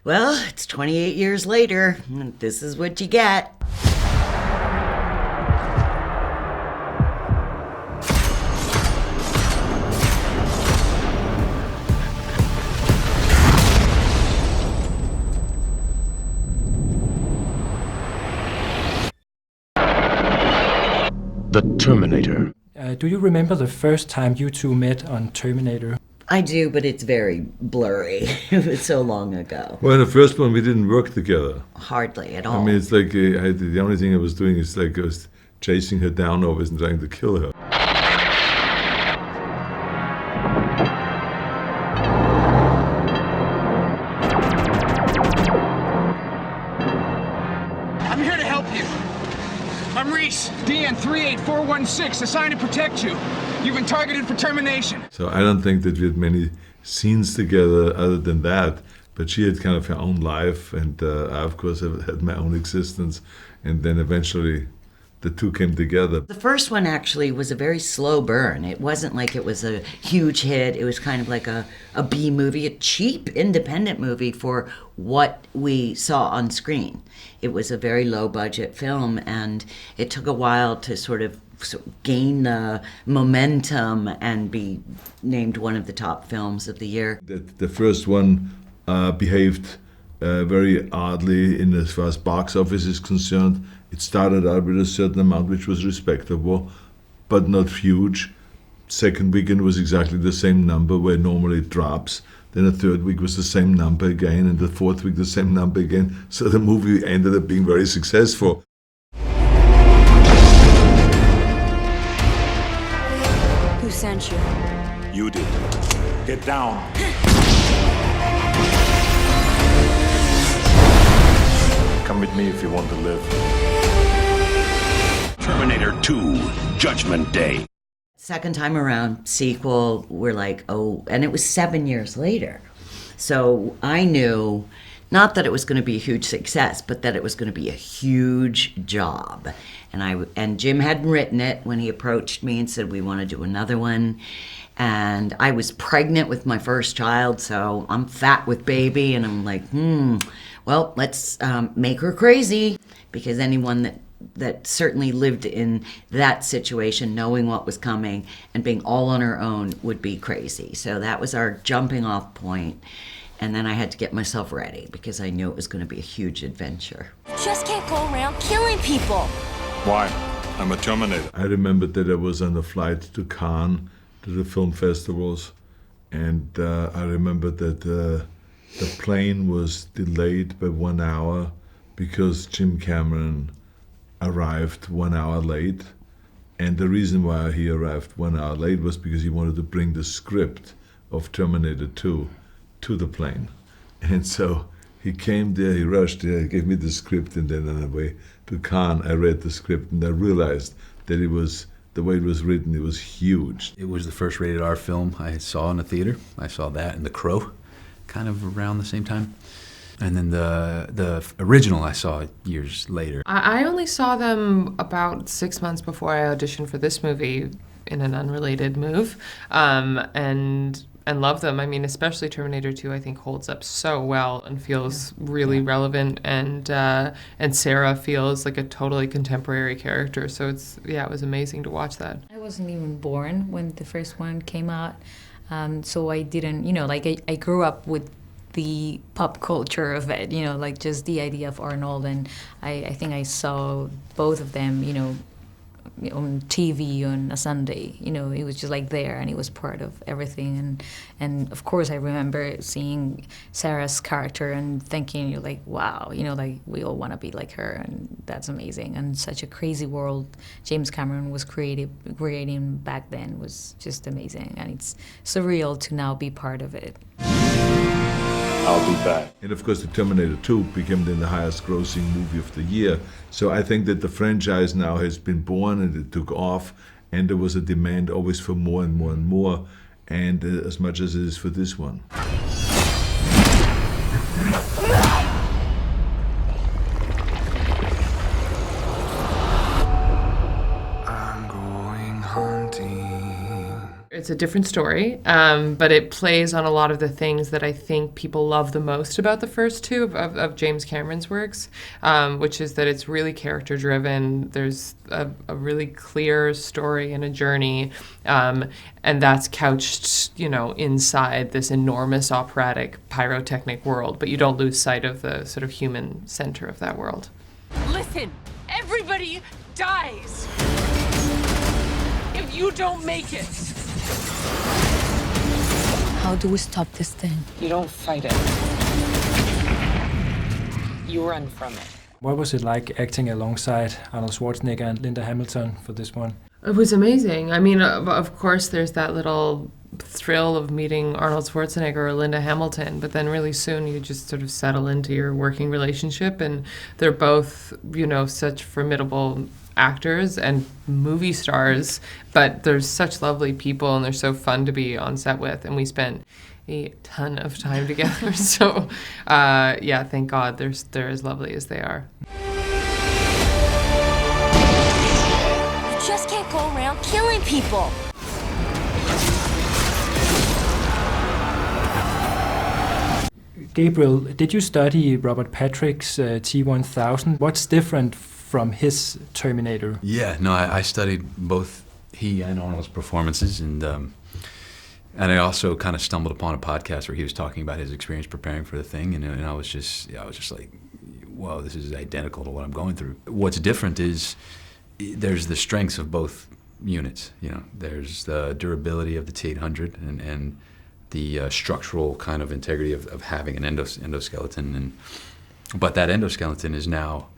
Well, it's 28 years later, and this is what you get. The Terminator. Do you remember the first time you two met on Terminator? I do, but it's very blurry. It was so long ago. Well, the first one we didn't work together. Hardly at all. I mean, it's like the only thing I was doing is like I was chasing her down always and trying to kill her. I'm here to help you. I'm Reyes, DN 38416, assigned to protect you. You've been targeted for termination. So I don't think that we had many scenes together other than that, but she had kind of her own life, and I, of course, had my own existence, and then eventually the two came together. The first one actually was a very slow burn. It wasn't like it was a huge hit. It was kind of like a B movie, a cheap independent movie for what we saw on screen. It was a very low budget film, and it took a while to sort of gain the momentum and be named one of the top films of the year. The first one behaved very oddly in as far as box office is concerned. It started out with a certain amount which was respectable, but not huge. Second weekend was exactly the same number where normally it drops. Then the third week was the same number again, and the fourth week the same number again. So the movie ended up being very successful. Who sent you? You did. Get down. Come with me if you want to live. Terminator 2, Judgment Day. Second time around, sequel, we're like, oh, and it was 7 years later. So I knew, not that it was going to be a huge success, but that it was going to be a huge job. And Jim hadn't written it when he approached me and said, we want to do another one. And I was pregnant with my first child, so I'm fat with baby, and I'm like, well, let's make her crazy, because anyone that certainly lived in that situation, knowing what was coming and being all on her own, would be crazy. So that was our jumping off point. And then I had to get myself ready because I knew it was going to be a huge adventure. You just can't go around killing people. Why? I'm a Terminator. I remember that I was on a flight to Cannes, to the film festivals, and I remember that the plane was delayed by 1 hour because Jim Cameron arrived 1 hour late. And the reason why he arrived 1 hour late was because he wanted to bring the script of Terminator 2 to the plane. And so he came there, he rushed there, he gave me the script, and then on the way to Cannes, I read the script, and I realized that it was, the way it was written, it was huge. It was the first rated R film I saw in the theater. I saw that and The Crow kind of around the same time. And then the original I saw years later. I only saw them about 6 months before I auditioned for this movie in an unrelated move, and love them. I mean, especially Terminator 2, I think holds up so well and feels really relevant, and Sarah feels like a totally contemporary character. So it was amazing to watch that. I wasn't even born when the first one came out, so I didn't, I grew up with the pop culture of it, like just the idea of Arnold, and I think I saw both of them, on TV on a Sunday. It was just like there, and it was part of everything. And of course, I remember seeing Sarah's character and thinking, you're like, wow, like we all want to be like her, and that's amazing. And such a crazy world James Cameron was creating back then was just amazing, and it's surreal to now be part of it. I'll be back. And of course, the Terminator 2 became then the highest grossing movie of the year. So I think that the franchise now has been born, and it took off, and there was a demand always for more and more and more, and as much as it is for this one. It's a different story, but it plays on a lot of the things that I think people love the most about the first two of James Cameron's works, which is that it's really character-driven. There's a really clear story and a journey, and that's couched, inside this enormous operatic pyrotechnic world, but you don't lose sight of the sort of human center of that world. Listen, everybody dies if you don't make it. How do we stop this thing? You don't fight it. You run from it. What was it like acting alongside Arnold Schwarzenegger and Linda Hamilton for this one? It was amazing. I mean, of course, there's that little thrill of meeting Arnold Schwarzenegger or Linda Hamilton, but then really soon you just sort of settle into your working relationship, and they're both, such formidable actors and movie stars, but they're such lovely people and they're so fun to be on set with, and we spent a ton of time together. So, thank God they're as lovely as they are. You just can't go around killing people. Gabriel, did you study Robert Patrick's T-1000? What's different from his Terminator? Yeah, no, I studied both he and Arnold's performances, and I also kind of stumbled upon a podcast where he was talking about his experience preparing for the thing, and I was just like, whoa, this is identical to what I'm going through. What's different is there's the strengths of both units. There's the durability of the T-800 and the structural kind of integrity of having an endoskeleton, but that endoskeleton is now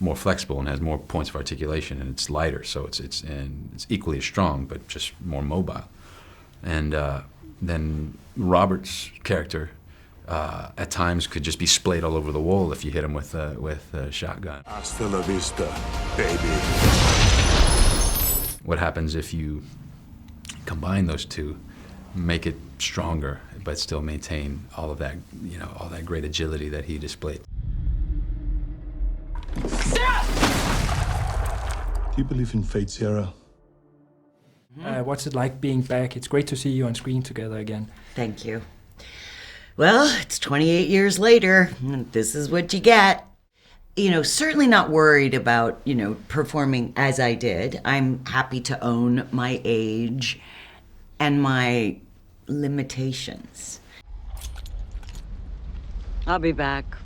more flexible and has more points of articulation, and it's lighter, so it's equally as strong, but just more mobile. And then Robert's character at times could just be splayed all over the wall if you hit him with a shotgun. Hasta la vista, baby. What happens if you combine those two? Make it stronger, but still maintain all of that, all that great agility that he displayed. Do you believe in fate, Sierra? What's it like being back? It's great to see you on screen together again. Thank you. Well, it's 28 years later, and this is what you get. Certainly not worried about, performing as I did. I'm happy to own my age and my limitations. I'll be back.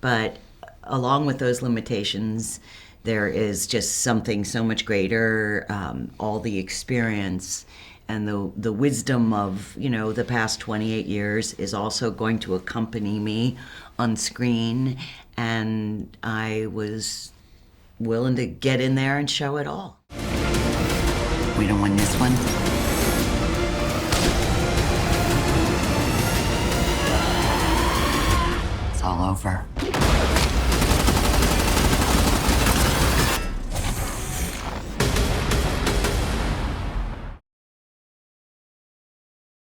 But along with those limitations, there is just something so much greater, all the experience and the wisdom of, the past 28 years is also going to accompany me on screen, and I was willing to get in there and show it all. We don't win this one,